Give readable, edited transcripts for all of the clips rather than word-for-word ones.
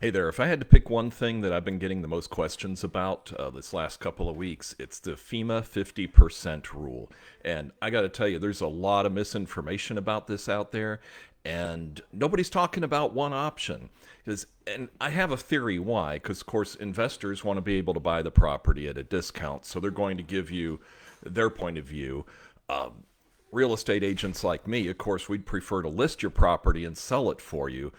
Hey there, if I had to pick one thing that I've been getting the most questions about this last couple of weeks, it's the FEMA 50% rule. And I got to tell you, there's a lot of misinformation about this out there, and nobody's talking about one option. And I have a theory why, because of course investors want to be able to buy the property at a discount, so they're going to give you their point of view. Real estate agents like me, of course, we'd prefer to list your property and sell it for you.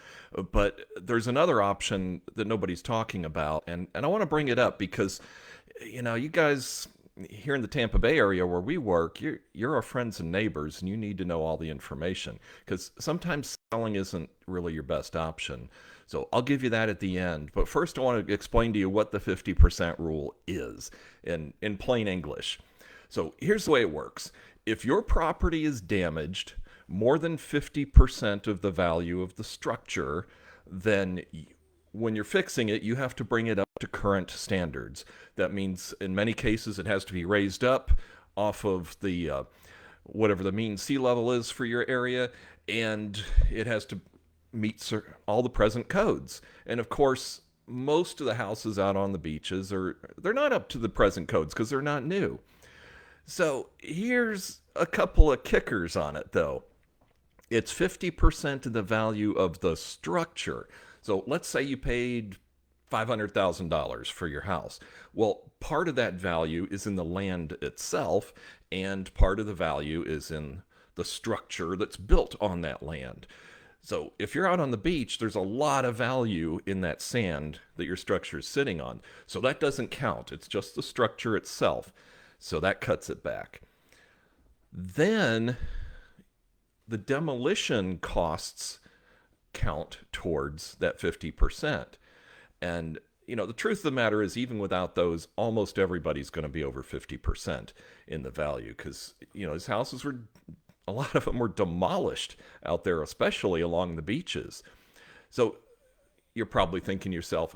But there's another option that nobody's talking about. And I want to bring it up because, you guys here in the Tampa Bay area where we work, you're our friends and neighbors, and you need to know all the information because sometimes selling isn't really your best option. So I'll give you that at the end. But first, I want to explain to you what the 50% rule is in plain English. So here's the way it works. If your property is damaged more than 50% of the value of the structure, then when you're fixing it, you have to bring it up to current standards. That means in many cases it has to be raised up off of the whatever the mean sea level is for your area, and it has to meet all the present codes. And of course, most of the houses out on the beaches they're not up to the present codes because they're not new. So here's a couple of kickers on it, though. It's 50% of the value of the structure. So let's say you paid $500,000 for your house. Well, part of that value is in the land itself, and part of the value is in the structure that's built on that land. So if you're out on the beach, there's a lot of value in that sand that your structure is sitting on. So that doesn't count. It's just the structure itself. So that cuts it back. Then the demolition costs count towards that 50%. And, the truth of the matter is, even without those, almost everybody's going to be over 50% in the value because, these houses a lot of them were demolished out there, especially along the beaches. So you're probably thinking to yourself,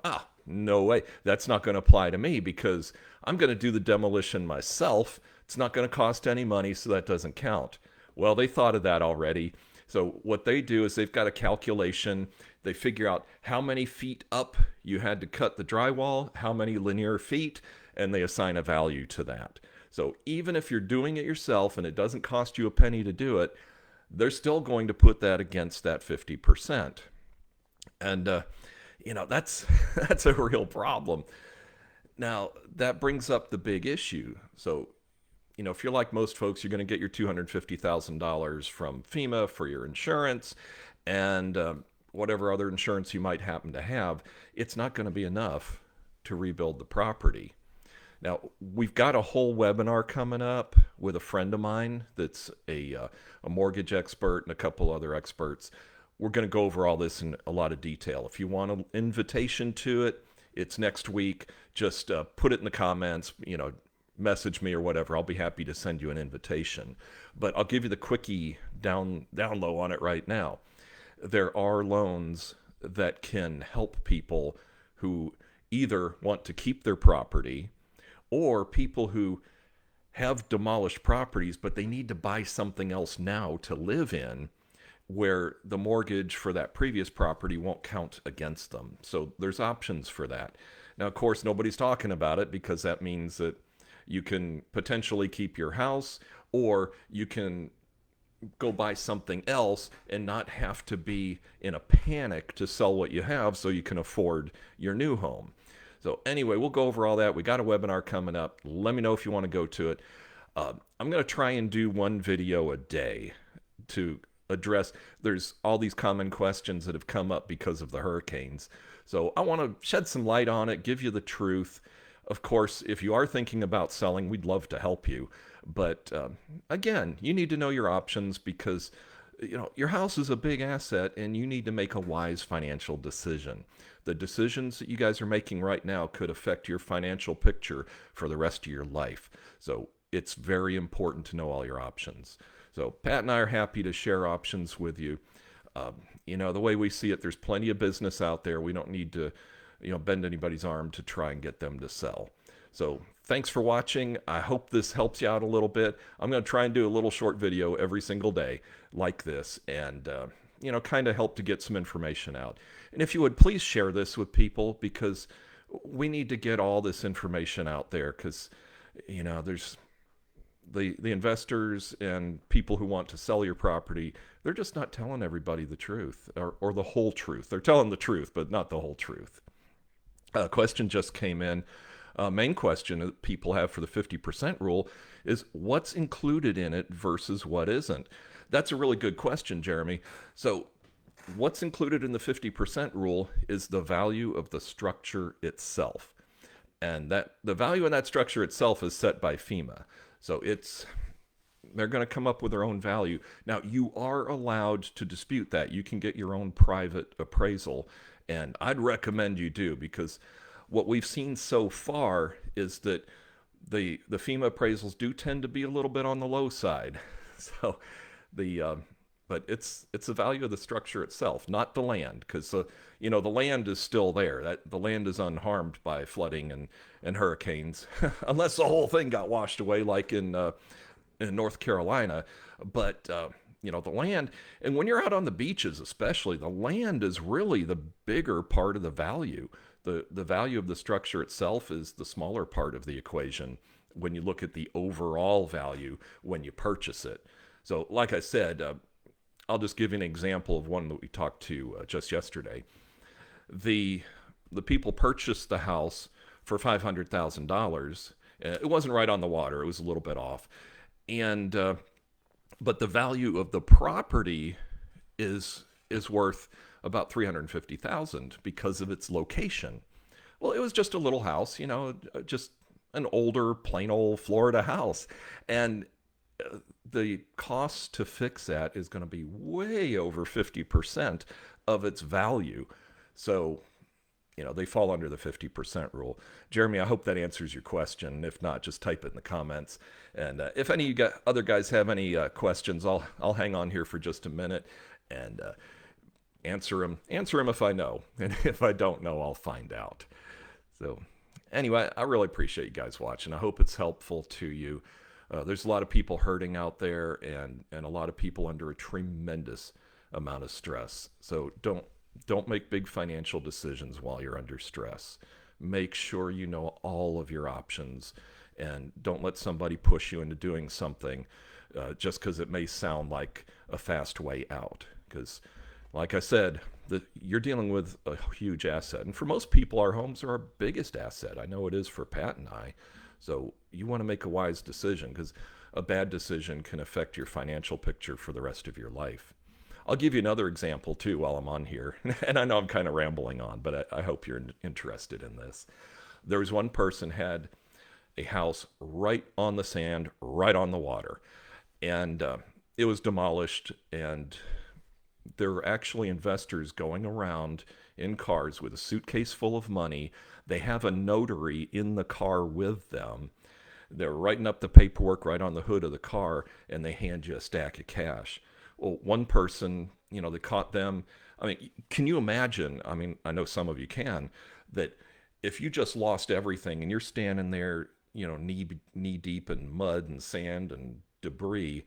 no way, that's not going to apply to me because I'm going to do the demolition myself. It's not going to cost any money, so that doesn't count. Well, they thought of that already. So what they do is they've got a calculation. They figure out how many feet up you had to cut the drywall, how many linear feet, and they assign a value to that. So even if you're doing it yourself and it doesn't cost you a penny to do it, they're still going to put that against that 50%. And, that's that's a real problem. Now, that brings up the big issue. So, if you're like most folks, you're going to get your $250,000 from FEMA for your insurance and whatever other insurance you might happen to have. It's not going to be enough to rebuild the property. Now, we've got a whole webinar coming up with a friend of mine that's a mortgage expert and a couple other experts. We're going to go over all this in a lot of detail. If you want an invitation to it, it's next week. Just put it in the comments, message me or whatever. I'll be happy to send you an invitation. But I'll give you the quickie down low on it right now. There are loans that can help people who either want to keep their property or people who have demolished properties, but they need to buy something else now to live in where the mortgage for that previous property won't count against them. So there's options for that. Now, of course, nobody's talking about it because that means that you can potentially keep your house or you can go buy something else and not have to be in a panic to sell what you have so you can afford your new home. So anyway, we'll go over all that. We got a webinar coming up. Let me know if you want to go to it. I'm going to try and do one video a day to address. There's all these common questions that have come up because of the hurricanes. So I want to shed some light on it, give you the truth. Of course, if you are thinking about selling, we'd love to help you. But again, you need to know your options because your house is a big asset and you need to make a wise financial decision. The decisions that you guys are making right now could affect your financial picture for the rest of your life. So it's very important to know all your options. So Pat and I are happy to share options with you. The way we see it, there's plenty of business out there. We don't need to, bend anybody's arm to try and get them to sell. So thanks for watching. I hope this helps you out a little bit. I'm going to try and do a little short video every single day like this. And kind of help to get some information out. And if you would please share this with people, because we need to get all this information out there, because there's the investors and people who want to sell your property, they're just not telling everybody the truth, or the whole truth. They're telling the truth, but not the whole truth. A question just came in. Main question that people have for the 50% rule is what's included in it versus what isn't. That's a really good question, Jeremy. So, what's included in the 50% rule is the value of the structure itself. And that the value in that structure itself is set by FEMA. So they're going to come up with their own value. Now, you are allowed to dispute that. You can get your own private appraisal, and I'd recommend you do, because what we've seen so far is that the FEMA appraisals do tend to be a little bit on the low side. So the but it's the value of the structure itself, not the land, because the land is still there. That the land is unharmed by flooding and hurricanes, unless the whole thing got washed away, like in North Carolina. But the land, and when you're out on the beaches, especially, the land is really the bigger part of the value. The value of the structure itself is the smaller part of the equation when you look at the overall value when you purchase it. So, like I said, I'll just give you an example of one that we talked to just yesterday. The people purchased the house for $500,000. It wasn't right on the water; it was a little bit off, and but the value of the property is worth about $350,000 because of its location. Well, it was just a little house, just an older, plain old Florida house, and the cost to fix that is going to be way over 50% of its value. So, they fall under the 50% rule. Jeremy, I hope that answers your question. If not, just type it in the comments. And if any of you other guys have any questions, I'll hang on here for just a minute and answer them if I know. And if I don't know, I'll find out. So anyway, I really appreciate you guys watching. I hope it's helpful to you. There's a lot of people hurting out there, and a lot of people under a tremendous amount of stress. So don't make big financial decisions while you're under stress. Make sure you know all of your options, and don't let somebody push you into doing something just because it may sound like a fast way out. Because, like I said, you're dealing with a huge asset. And for most people, our homes are our biggest asset. I know it is for Pat and I. So you want to make a wise decision, because a bad decision can affect your financial picture for the rest of your life. I'll give you another example, too, while I'm on here. And I know I'm kind of rambling on, but I hope you're interested in this. There was one person had a house right on the sand, right on the water. And it was demolished, and there were actually investors going around in cars with a suitcase full of money. They have a notary in the car with them. They're writing up the paperwork right on the hood of the car, and they hand you a stack of cash. Well, one person, they caught them. I mean, can you imagine? I mean, I know some of you can, that if you just lost everything and you're standing there, knee deep in mud and sand and debris,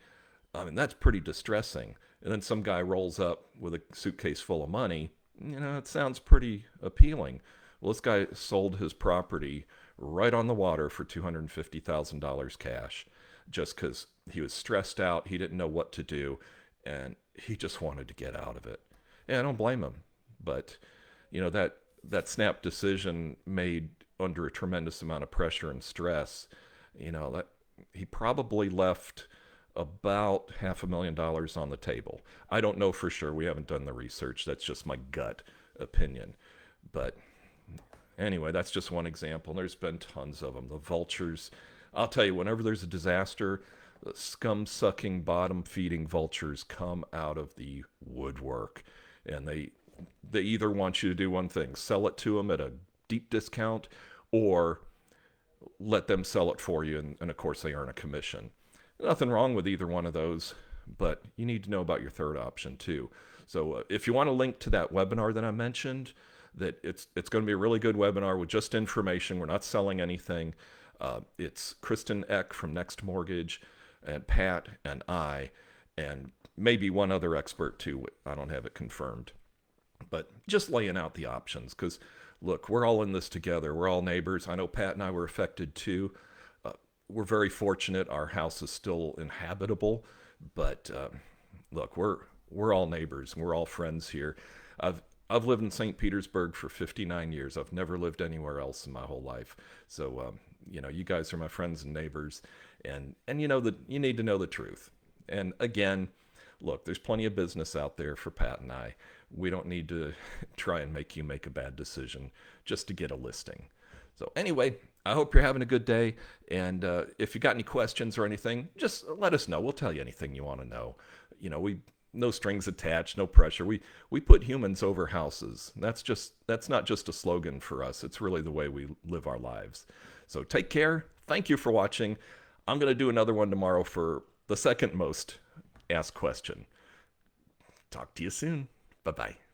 I mean, that's pretty distressing. And then some guy rolls up with a suitcase full of money. It sounds pretty appealing. Well, this guy sold his property right on the water for $250,000 cash, just because he was stressed out. He didn't know what to do, and he just wanted to get out of it. And I don't blame him. But, that snap decision made under a tremendous amount of pressure and stress, that he probably left about $500,000 on the table. I don't know for sure. We haven't done the research. That's just my gut opinion. But anyway, that's just one example. There's been tons of them. The vultures. I'll tell you, whenever there's a disaster, the scum-sucking, bottom-feeding vultures come out of the woodwork. And they either want you to do one thing, sell it to them at a deep discount, or let them sell it for you. And of course, they earn a commission. Nothing wrong with either one of those, but you need to know about your third option too. So if you want to link to that webinar that I mentioned, that it's going to be a really good webinar with just information. We're not selling anything. It's Kristen Eck from Next Mortgage and Pat and I, and maybe one other expert too. I don't have it confirmed, but just laying out the options. Because look, we're all in this together. We're all neighbors. I know Pat and I were affected too. We're very fortunate. Our house is still inhabitable, but look, we're all neighbors. We're all friends here. I've lived in St. Petersburg for 59 years. I've never lived anywhere else in my whole life. So you guys are my friends and neighbors, and you know that you need to know the truth. And again, look, there's plenty of business out there for Pat and I. We don't need to try and make you make a bad decision just to get a listing. So anyway, I hope you're having a good day. And if you got any questions or anything, just let us know. We'll tell you anything you want to know. We no strings attached, no pressure. We put humans over houses. That's not just a slogan for us. It's really the way we live our lives. So take care. Thank you for watching. I'm going to do another one tomorrow for the second most asked question. Talk to you soon. Bye-bye.